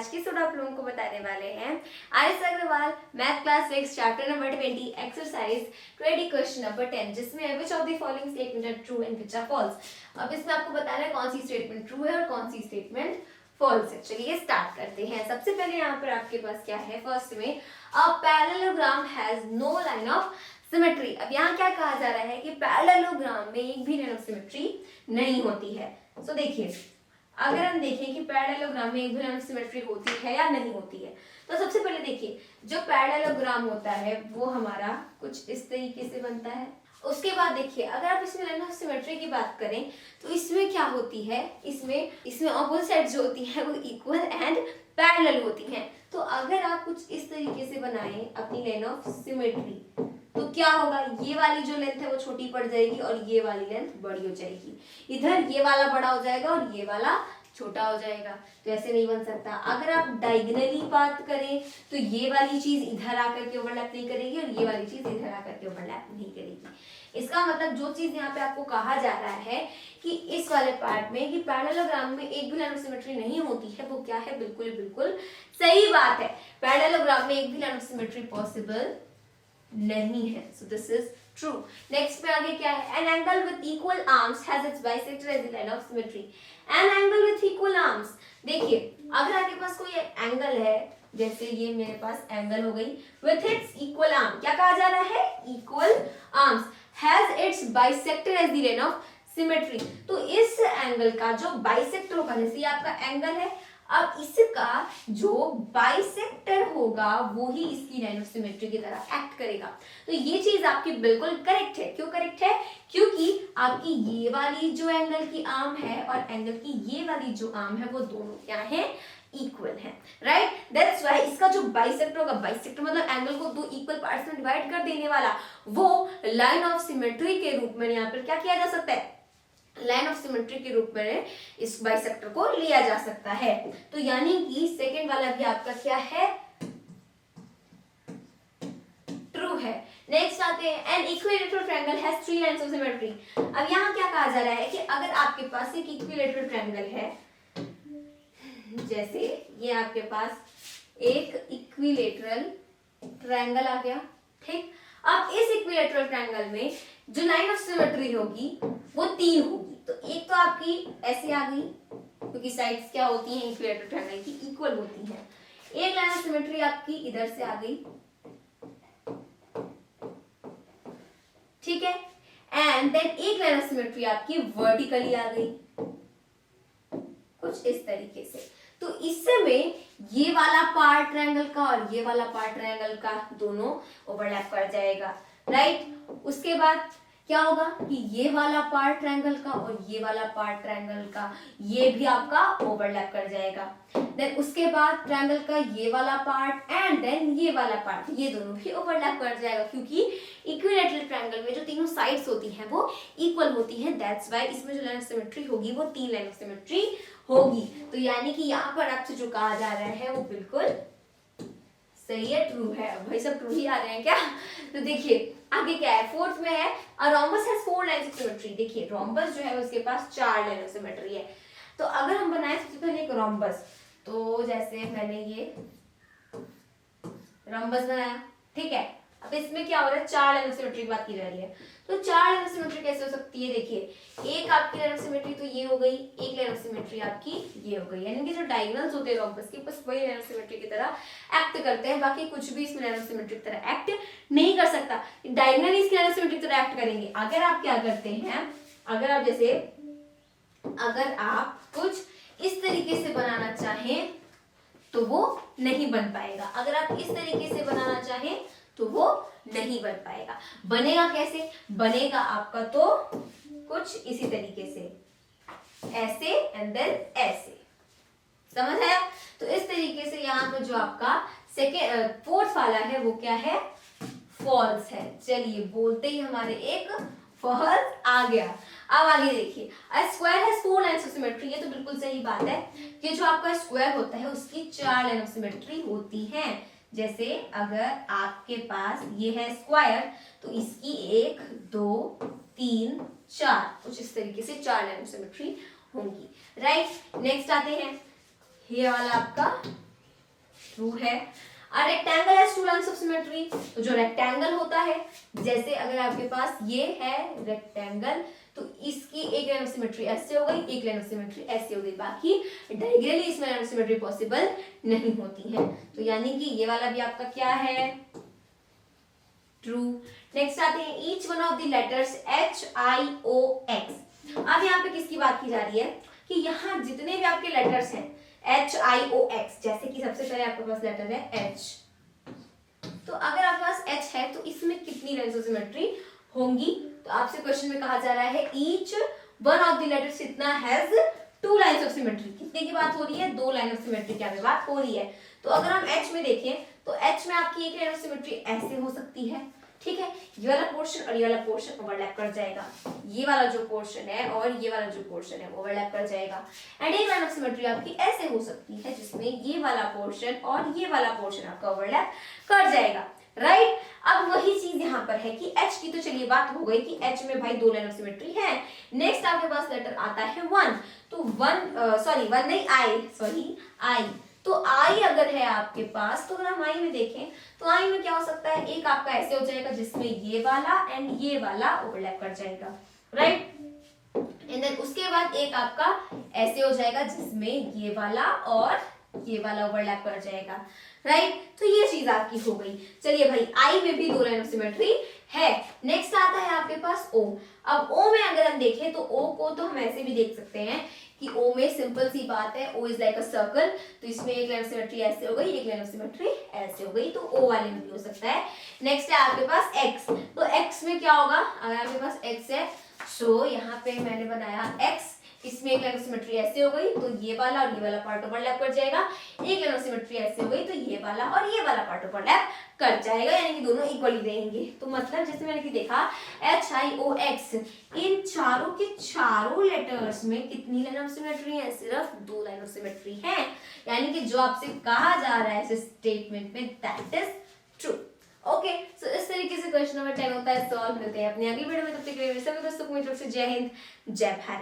आज की स्टूडेंट आप लोगों को बताने वाले हैं R S. Agarwal math class 6 chapter number 20 exercise 20 question number 10 जिसमें which of the following statement are true and which are false. अब इसमें आपको बताना है कौन सी स्टेटमेंट ट्रू है और कौन सी स्टेटमेंट फॉल्स है। चलिए स्टार्ट करते हैं। सबसे पहले यहाँ पर आपके पास क्या है, फर्स्ट में a parallelogram has no line of symmetry. अब यहाँ क्या कहा जा रहा है कि पैरेललोग्राम में एक भी लाइन ऑफ सिमेट्री नहीं होती है। सो देखिए, अगर हम देखें कि पैरेललोग्राम में एक भी लाइन ऑफ सिमेट्री होती है या नहीं होती है, तो सबसे पहले देखिए जो पैरेललोग्राम होता है वो हमारा कुछ इस तरीके से बनता है। उसके बाद देखिए अगर आप इसमें लाइन ऑफ सिमेट्री की बात करें तो इसमें क्या होती है, इसमें ऑपोजिट साइड जो होती है वो इक्वल एंड पैरेलल होती हैं। तो अगर आप कुछ इस तरीके से बनाएं अपनी लाइन ऑफ सिमेट्री तो क्या होगा, ये वाली जो लेंथ है वो छोटी पड़ जाएगी और ये वाली लेंथ बड़ी हो जाएगी। इधर ये वाला बड़ा हो जाएगा और ये वाला छोटा हो जाएगा, तो ऐसे नहीं बन सकता। अगर आप डायगोनली बात करें तो ये वाली चीज इधर आकर के ओवरलैप नहीं करेगी और ये वाली चीज इधर आकर के ओवरलैप नहीं करेगी। इसका मतलब जो चीज यहाँ पे आपको कहा जा रहा है कि इस वाले पार्ट में कि पैरेललोग्राम में एक भी लाइन ऑफ सिमेट्री नहीं होती है, वो क्या है, बिल्कुल बिल्कुल सही बात है। पैरेललोग्राम में एक भी लाइन ऑफ सिमेट्री पॉसिबल नहीं है। So this is true. Next में आगे क्या है, an angle with equal arms has its bisector as the line of symmetry. An angle with equal arms, देखिए अगर आपके पास कोई एंगल है, जैसे ये मेरे पास एंगल हो गई, विथ इट्स इक्वल आर्म, क्या कहा जा रहा है, equal arms, has its bisector as the line of symmetry. तो इस एंगल का जो बाइसेक्टर होगा, जैसे ये आपका एंगल है, अब इसका जो बाइसेक्टर होगा वो ही इसकी लाइन ऑफ सिमेट्री की तरह एक्ट करेगा। तो ये चीज आपकी बिल्कुल करेक्ट है। क्यों करेक्ट है, क्योंकि आपकी ये वाली जो एंगल की आर्म है और एंगल की ये वाली जो आर्म है वो दोनों क्या है, इक्वल है, राइट। दैट्स व्हाई इसका जो बाइसेक्टर होगा, बाइसेक्टर मतलब एंगल को दो इक्वल पार्ट्स में डिवाइड कर देने वाला, वो लाइन ऑफ सिमेट्री के रूप में यहाँ पर क्या किया जा सकता है, लाइन ऑफ सिमेट्री के रूप में इस बाइसेक्टर को लिया जा सकता है। तो यानी कि सेकेंड वाला भी आपका क्या है, ट्रू है। नेक्स्ट आते हैं, an equilateral triangle has three lines of symmetry. अब यहाँ क्या कहा जा रहा है कि अगर आपके पास एक इक्विलैटरल ट्रायंगल है, जैसे ये आपके पास एक इक्विलैटरल ट्रायंगल आ गया, ठीक। अब इस इक्विलैटरल ट्रायंगल में जो लाइन ऑफ सिमेट्री होगी वो तीन होगी। तो एक तो आपकी ऐसे आ गई, क्योंकि साइड्स क्या होती हैं इक्विलैटरल ट्रायंगल की, इक्वल होती हैं। एक लाइन ऑफ सिमेट्री आपकी इधर से आ गई, ठीक है, एंड देन एक लाइन ऑफ सिमेट्री आपकी वर्टिकली आ गई, कुछ इस तरीके से। तो इसमें ये वाला पार्ट ट्रायंगल का और ये वाला पार्ट ट्रायंगल का दोनों ओवरलैप कर जाएगा, राइट। उसके बाद क्या होगा कि ये वाला पार्ट ट्रायंगल का और ये वाला पार्ट ट्रायंगल का ये भी आपका ओवरलैप कर जाएगा। देन उसके बाद ट्रायंगल का ये वाला पार्ट एंड देन ये वाला पार्ट, ये दोनों भी ओवरलैप कर जाएगा, क्योंकि इक्विलैटरल ट्रायंगल में जो तीनों साइड्स होती हैं वो इक्वल होती हैं। दैट्स व्हाई इसमें जो लाइन ऑफ सिमेट्री होगी वो तीन लाइन ऑफ सिमेट्री होगी। तो यानी कि यहाँ पर आपसे जो कहा जा रहा है वो बिल्कुल सही है, ट्रू है। भाई सब ट्रू ही आ रहे हैं क्या। तो देखिए आगे क्या है, फोर्थ में है, a rhombus has four lines of symmetry. देखिए रोम्बस जो है उसके पास चार लाइन ऑफ सिमेट्री है। तो अगर हम बनाए सबसे पहले एक रोम्बस, तो जैसे मैंने ये रोम्बस बनाया, ठीक है। अब इसमें क्या हो रहा है, चार लाइन ऑफ सिमेट्री की बात की जा रही है। तो चार लाइन ऑफ सिमेट्री कैसे हो सकती है, देखिए एक आपकी लाइन ऑफ सिमेट्री तो ये हो गई, एक लाइन ऑफ सिमेट्री आपकी ये हो गई, यानी कि जो डायगोनल्स होते हैं रोम्बस के बस वही लाइन ऑफ सिमेट्री की तरह एक्ट करते हैं, बाकी कुछ भी इसमें लाइन ऑफ सिमेट्री की तरह एक्ट नहीं कर सकता। डायगोनल इसकी लाइन ऑफ सिमेट्री की तरह एक्ट करेंगे। अगर आप क्या करते हैं, अगर आप जैसे अगर आप कुछ इस तरीके से बनाना चाहें तो वो नहीं बन पाएगा, अगर आप इस तरीके से बनाना चाहें तो वो नहीं बन पाएगा। बनेगा कैसे, बनेगा आपका तो कुछ इसी तरीके से, ऐसे एंड देन ऐसे, समझ आया। तो इस तरीके से यहाँ पर जो आपका सेकेंड फोर्थ वाला है वो क्या है, फॉल्स है। चलिए बोलते ही हमारे एक फॉल्स आ गया। अब आगे देखिए, a square has four lines of symmetry. ये तो बिल्कुल सही बात है कि जो आपका स्क्वायर होता है उसकी चार लाइन ऑफ सिमेट्री होती हैं। जैसे अगर आपके पास ये है स्क्वायर तो इसकी एक दो तीन चार, कुछ इस तरीके से चार लाइन ऑफ सिमेट्री होंगी, राइट। नेक्स्ट आते हैं, ये वाला आपका ट्रू है। A rectangle has two lines of symmetry, तो जो रेक्टेंगल होता है, जैसे अगर आपके पास ये है रेक्टेंगल, तो इसकी एक लाइन ऑफ सिमेट्री ऐसे हो गई, एक लाइन ऑफ सिमेट्री ऐसे हो गई, बाकी डायगोनली इसमें लाइन ऑफ सिमेट्री पॉसिबल नहीं होती है। तो यानी कि ये वाला भी आपका क्या है, ट्रू। नेक्स्ट आते हैं each one of the letters HIOX। अब यहाँ पे किसकी बात की जा रही है कि यहाँ जितने भी आपके लेटर्स हैं HIOX, जैसे कि सबसे पहले आपके पास लेटर है H, तो अगर आपके पास H है तो इसमें कितनी लाइंस ऑफ सिमेट्री होंगी? तो आपसे क्वेश्चन में कहा जा रहा है each one of the letters कितना has two lines of symmetry, कितने की बात हो रही है, दो लाइन ऑफ सिमेट्री की बात हो रही है। तो अगर हम H में देखें तो H में आपकी एक लाइन ऑफ सिमेट्री ऐसे हो सकती है, ठीक है, ये वाला पोर्शन और ये वाला पोर्शन ओवरलैप कर जाएगा, ये वाला जो पोर्शन है और ये वाला जो पोर्शन है ओवरलैप कर जाएगा। एंड एक लाइन ऑफ सिमेट्री आपकी ऐसे हो सकती है जिसमें ये वाला पोर्शन और ये वाला पोर्शन आपका ओवरलैप कर जाएगा, राइट। अब वही चीज यहाँ पर है कि H की तो चलिए बात हो गई कि H में भाई दो लाइन ऑफ सिमेट्री है। नेक्स्ट आपके पास लेटर आता है 1, तो 1 नहीं I, तो आई अगर है आपके पास, तो अगर हम आई में देखें तो आई में क्या हो सकता है, एक आपका ऐसे हो जाएगा जिसमें ये वाला एंड ये वाला ओवरलैप कर जाएगा, राइट। एंड देन उसके बाद एक आपका ऐसे हो जाएगा जिसमें ये वाला और ये वाला ओवरलैप कर जाएगा, राइट। तो ये चीज आपकी हो गई। चलिए भाई आई में भी दो लाइन ऑफ सिमेट्री है। नेक्स्ट आता है आपके पास O। अब O में अगर हम देखें तो O को तो हम ऐसे भी देख सकते हैं कि O में सिंपल सी बात है, O is like a circle, तो इसमें एक लाइन ऑफ सिमेट्री ऐसे हो गई, एक लाइन ऑफ सिमेट्री ऐसे हो गई, तो O वाले में भी हो सकता है। नेक्स्ट है आपके पास X, तो X में क्या होगा, अगर आपके पास X है सो यहाँ पे मैंने बनाया X, इसमें एक लाइन ऑफ सिमेट्री ऐसे हो गई तो ये वाला और ये वाला पार्ट ओवरलैप कर जाएगा, एक लाइन ऑफ सिमेट्री ऐसे हो गई तो ये वाला और ये वाला पार्ट ओवरलैप कर जाएगा, यानी कि दोनों इक्वली रहेंगे। तो मतलब जैसे मैंने कि देखा HIOX, इन चारों के चारों लेटर्स में कितनी लाइन ऑफ सिमेट्री है, सिर्फ दो लाइन ऑफ सिमेट्री है, यानी कि जो आपसे कहा जा रहा है इस स्टेटमेंट में दैट इज ट्रू। ओके, सो इस तरीके से क्वेश्चन नंबर 10 होता है सॉल्व। मिलते हैं अपनी अगली वीडियो में, तब तक के लिए सभी दोस्तों को मेरी तरफ से जय हिंद, जय भारत।